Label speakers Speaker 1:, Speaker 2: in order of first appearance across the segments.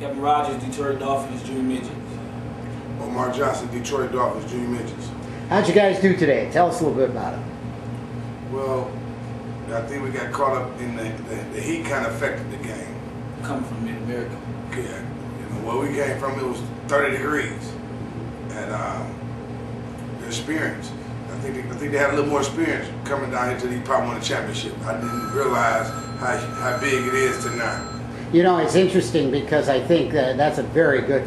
Speaker 1: Kevin Rogers, Detroit Dolphins, Junior Midget.
Speaker 2: Omar Johnson, Detroit Dolphins, Junior Midgets.
Speaker 3: How'd you guys do today? Tell us a little bit about it.
Speaker 2: Well, I think we got caught up in the heat kind of affected the game.
Speaker 1: Coming from Mid-America.
Speaker 2: Yeah, where we came from, it was 30 degrees. And the experience. I think they had a little more experience coming down here to the probably won a championship. I didn't realize how big it is to now.
Speaker 3: You know, it's interesting because I think that's a very good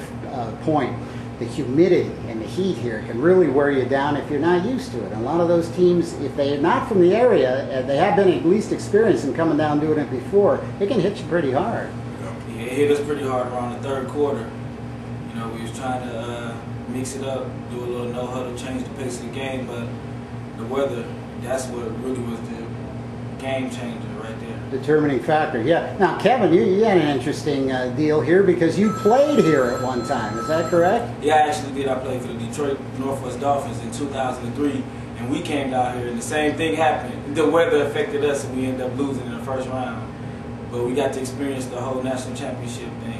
Speaker 3: point. The humidity and the heat here can really wear you down if you're not used to it. And a lot of those teams, if they're not from the area, they have been at least experienced in coming down doing it before, it can hit you pretty hard.
Speaker 1: Yeah, it hit us pretty hard around the third quarter. You know, we was trying to mix it up, do a little no-huddle, change the pace of the game, but the weather, that's what really was the game changer right there.
Speaker 3: Determining factor, yeah. Now, Kevin, you had an interesting deal here because you played here at one time. Is that correct?
Speaker 1: Yeah, I actually did. I played for the Detroit Northwest Dolphins in 2003, and we came down here, and the same thing happened. The weather affected us, and we ended up losing in the first round. But we got to experience the whole national championship thing.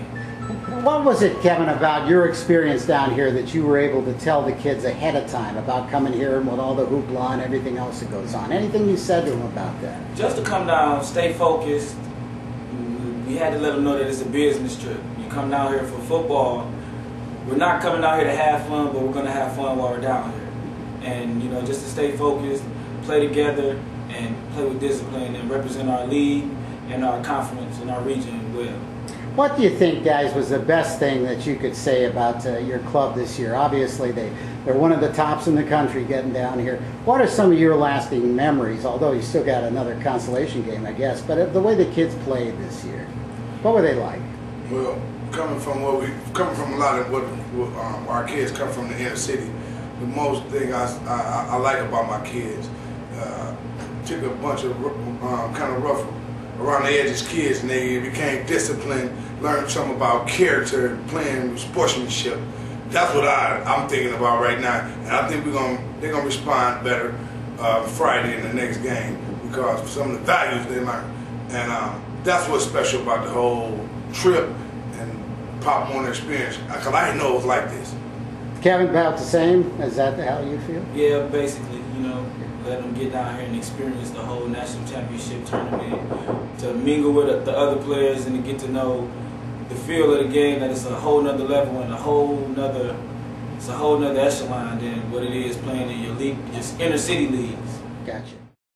Speaker 3: What was it, Kevin, about your experience down here that you were able to tell the kids ahead of time about coming here and with all the hoopla and everything else that goes on? Anything you said to them about that?
Speaker 1: Just to come down, stay focused. We had to let them know that it's a business trip. You come down here for football. We're not coming down here to have fun, but we're going to have fun while we're down here. And, you know, just to stay focused, play together, and play with discipline and represent our league and our conference and our region well.
Speaker 3: What do you think, guys, was the best thing that you could say about your club this year? Obviously, they're one of the tops in the country getting down here. What are some of your lasting memories, although you still got another consolation game, I guess, but the way the kids played this year? What were they like?
Speaker 2: Well, coming from a lot of what our kids come from the inner city, the most thing I like about my kids, took a bunch of kind of rough around the edges kids, and they became disciplined, learned something about character, playing sportsmanship. That's what I'm thinking about right now, and I think they're gonna respond better Friday in the next game because of some of the values they learned, and that's what's special about the whole trip and Pop Warner experience. Because I didn't know it was like this.
Speaker 3: Kevin, about the same? Is that how you feel?
Speaker 1: Yeah, basically, you know, let them get down here and experience the whole national championship tournament, to mingle with the other players and to get to know the feel of the game, that it's a whole nother level and it's a whole nother echelon than what it is playing in your league, just inner city leagues.
Speaker 3: Gotcha.